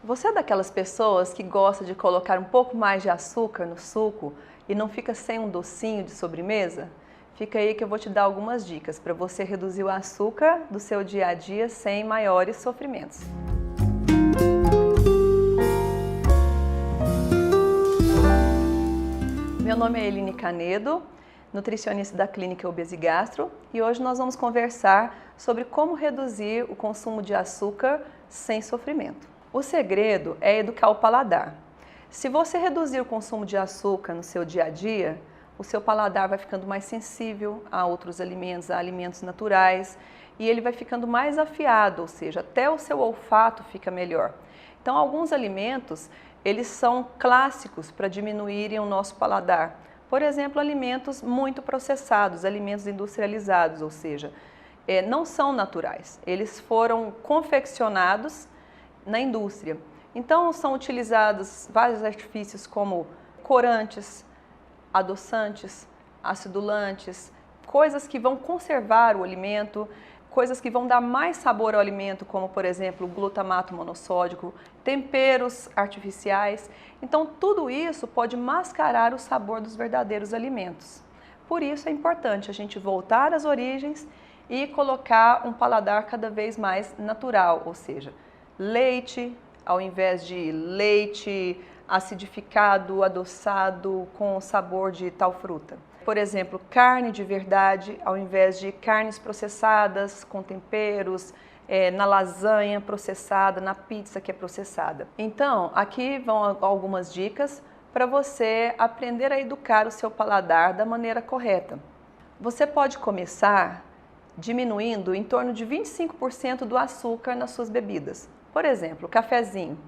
Você é daquelas pessoas que gosta de colocar um pouco mais de açúcar no suco e não fica sem um docinho de sobremesa? Fica aí que eu vou te dar algumas dicas para você reduzir o açúcar do seu dia a dia sem maiores sofrimentos. Meu nome é Eline Canedo, nutricionista da Clínica Obesigastro, e hoje nós vamos conversar sobre como reduzir o consumo de açúcar sem sofrimento. O segredo é educar o paladar. Se você reduzir o consumo de açúcar no seu dia a dia, o seu paladar vai ficando mais sensível a outros alimentos, a alimentos naturais, e ele vai ficando mais afiado, ou seja, até o seu olfato fica melhor. Então, alguns alimentos, eles são clássicos para diminuírem o nosso paladar. Por exemplo, alimentos muito processados, alimentos industrializados, ou seja, não são naturais. Eles foram confeccionados na indústria. Então, são utilizados vários artifícios como corantes, adoçantes, acidulantes, coisas que vão conservar o alimento, coisas que vão dar mais sabor ao alimento, como, por exemplo, o glutamato monossódico, temperos artificiais. Então, tudo isso pode mascarar o sabor dos verdadeiros alimentos. Por isso é importante a gente voltar às origens e colocar um paladar cada vez mais natural, ou seja, leite ao invés de leite acidificado, adoçado, com sabor de tal fruta. Por exemplo, carne de verdade ao invés de carnes processadas com temperos, na lasanha processada, na pizza que é processada. Então, aqui vão algumas dicas para você aprender a educar o seu paladar da maneira correta. Você pode começar diminuindo em torno de 25% do açúcar nas suas bebidas. Por exemplo, cafezinho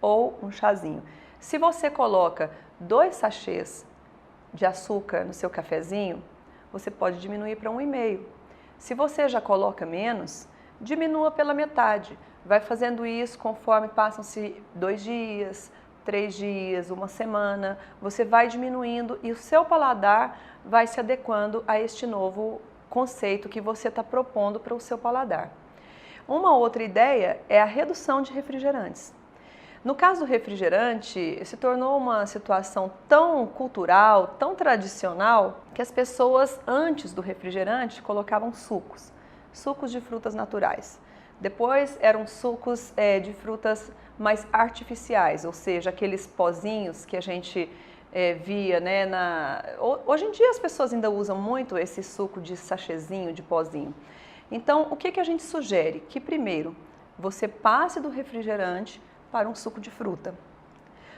ou um chazinho. Se você coloca 2 sachês de açúcar no seu cafezinho, você pode diminuir para 1,5. Se você já coloca menos, diminua pela metade. Vai fazendo isso conforme passam-se 2 dias, 3 dias, 1 semana. Você vai diminuindo e o seu paladar vai se adequando a este novo conceito que você está propondo para o seu paladar. Uma outra ideia é a redução de refrigerantes. No caso do refrigerante, se tornou uma situação tão cultural, tão tradicional, que as pessoas antes do refrigerante colocavam sucos de frutas naturais. Depois eram sucos de frutas mais artificiais, ou seja, aqueles pozinhos que a gente via, né? Hoje em dia as pessoas ainda usam muito esse suco de sachêzinho, de pozinho. Então, o que a gente sugere? Que primeiro você passe do refrigerante para um suco de fruta.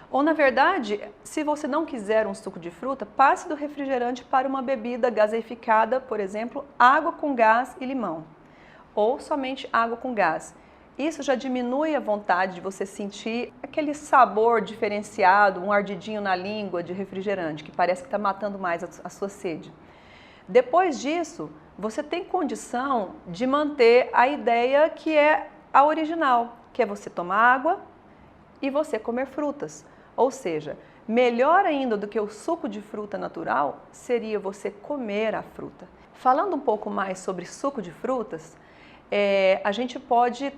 Ou, na verdade, se você não quiser um suco de fruta, passe do refrigerante para uma bebida gaseificada, por exemplo, água com gás e limão. Ou somente água com gás. Isso já diminui a vontade de você sentir aquele sabor diferenciado, um ardidinho na língua de refrigerante, que parece que está matando mais a sua sede. Depois disso, você tem condição de manter a ideia que é a original, que é você tomar água e você comer frutas. Ou seja, melhor ainda do que o suco de fruta natural seria você comer a fruta. Falando um pouco mais sobre suco de frutas, a gente pode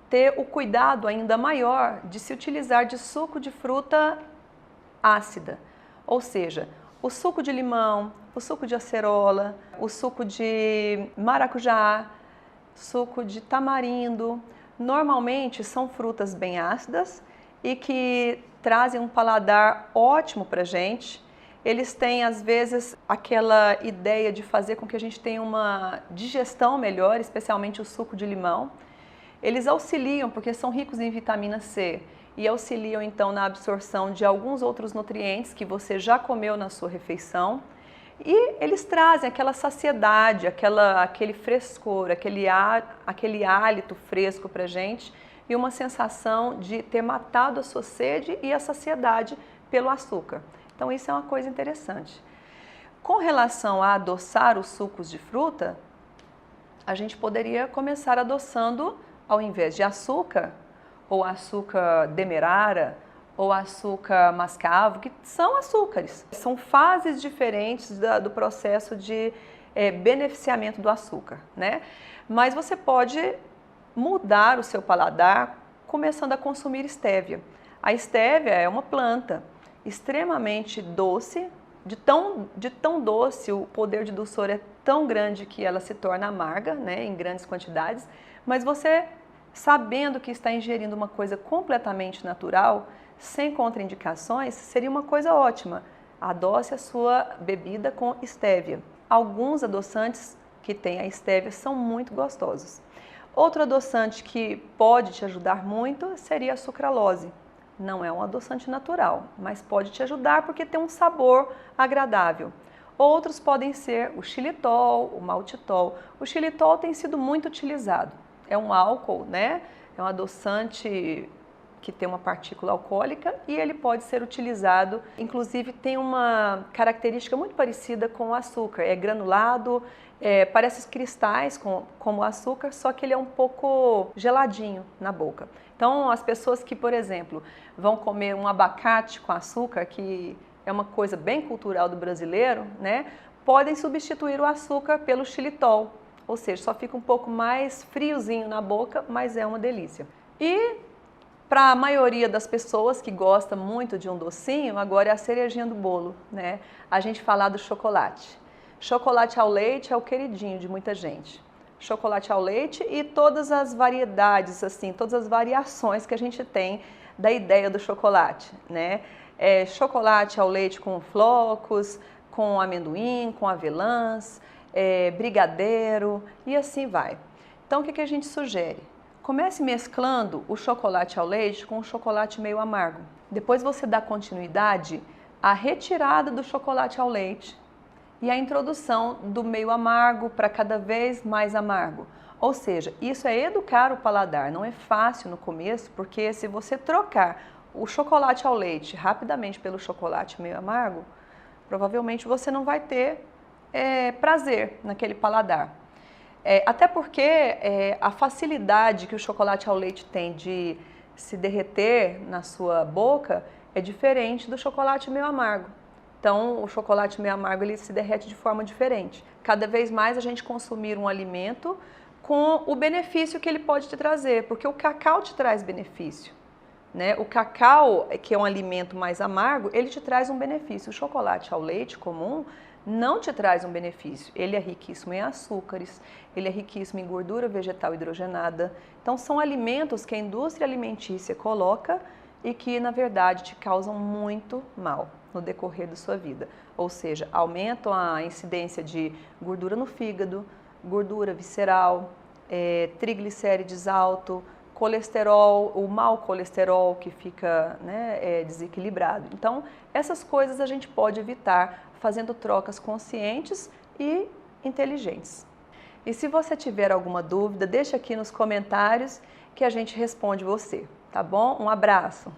ter o cuidado ainda maior de se utilizar de suco de fruta ácida, ou seja, o suco de limão, o suco de acerola, o suco de maracujá, suco de tamarindo. Normalmente são frutas bem ácidas e que trazem um paladar ótimo para a gente. Eles têm, às vezes, aquela ideia de fazer com que a gente tenha uma digestão melhor, especialmente o suco de limão. Eles auxiliam, porque são ricos em vitamina C, e auxiliam então na absorção de alguns outros nutrientes que você já comeu na sua refeição. E eles trazem aquela saciedade, aquele frescor, aquele hálito fresco para a gente e uma sensação de ter matado a sua sede e a saciedade pelo açúcar. Então isso é uma coisa interessante. Com relação a adoçar os sucos de fruta, a gente poderia começar adoçando, ao invés de açúcar, ou açúcar demerara, ou açúcar mascavo, que são açúcares. São fases diferentes do processo de beneficiamento do açúcar, né? Mas você pode mudar o seu paladar começando a consumir estévia. A estévia é uma planta extremamente doce, de tão doce, o poder de dulçor é tão grande que ela se torna amarga, né, em grandes quantidades, mas você, sabendo que está ingerindo uma coisa completamente natural, sem contraindicações, seria uma coisa ótima. Adoce a sua bebida com estévia. Alguns adoçantes que têm a estévia são muito gostosos. Outro adoçante que pode te ajudar muito seria a sucralose. Não é um adoçante natural, mas pode te ajudar porque tem um sabor agradável. Outros podem ser o xilitol, o maltitol. O xilitol tem sido muito utilizado. É um álcool, né? É um adoçante que tem uma partícula alcoólica e ele pode ser utilizado. Inclusive tem uma característica muito parecida com o açúcar. É granulado, parece cristais como o açúcar, só que ele é um pouco geladinho na boca. Então, as pessoas que, por exemplo, vão comer um abacate com açúcar, que é uma coisa bem cultural do brasileiro, né, podem substituir o açúcar pelo xilitol, ou seja, só fica um pouco mais friozinho na boca, mas é uma delícia. E para a maioria das pessoas que gosta muito de um docinho, agora é a cerejinha do bolo, né? A gente falar do chocolate. Chocolate ao leite é o queridinho de muita gente. Chocolate ao leite e todas as variedades, assim, todas as variações que a gente tem da ideia do chocolate, né? Chocolate ao leite com flocos, com amendoim, com avelãs, brigadeiro e assim vai. Então, o que a gente sugere? Comece mesclando o chocolate ao leite com o chocolate meio amargo. Depois você dá continuidade à retirada do chocolate ao leite e a introdução do meio amargo para cada vez mais amargo. Ou seja, isso é educar o paladar. Não é fácil no começo, porque se você trocar o chocolate ao leite rapidamente pelo chocolate meio amargo, provavelmente você não vai ter prazer naquele paladar. Até porque a facilidade que o chocolate ao leite tem de se derreter na sua boca é diferente do chocolate meio amargo. Então, o chocolate meio amargo ele se derrete de forma diferente. Cada vez mais a gente consumir um alimento com o benefício que ele pode te trazer, porque o cacau te traz benefício, né? O cacau, que é um alimento mais amargo, ele te traz um benefício. O chocolate ao leite comum não te traz um benefício. Ele é riquíssimo em açúcares, ele é riquíssimo em gordura vegetal hidrogenada. Então, são alimentos que a indústria alimentícia coloca e que, na verdade, te causam muito mal no decorrer da sua vida. Ou seja, aumentam a incidência de gordura no fígado, gordura visceral, triglicérides alto, colesterol, o mau colesterol que fica, né, desequilibrado. Então, essas coisas a gente pode evitar fazendo trocas conscientes e inteligentes. E se você tiver alguma dúvida, deixa aqui nos comentários que a gente responde você, tá bom? Um abraço!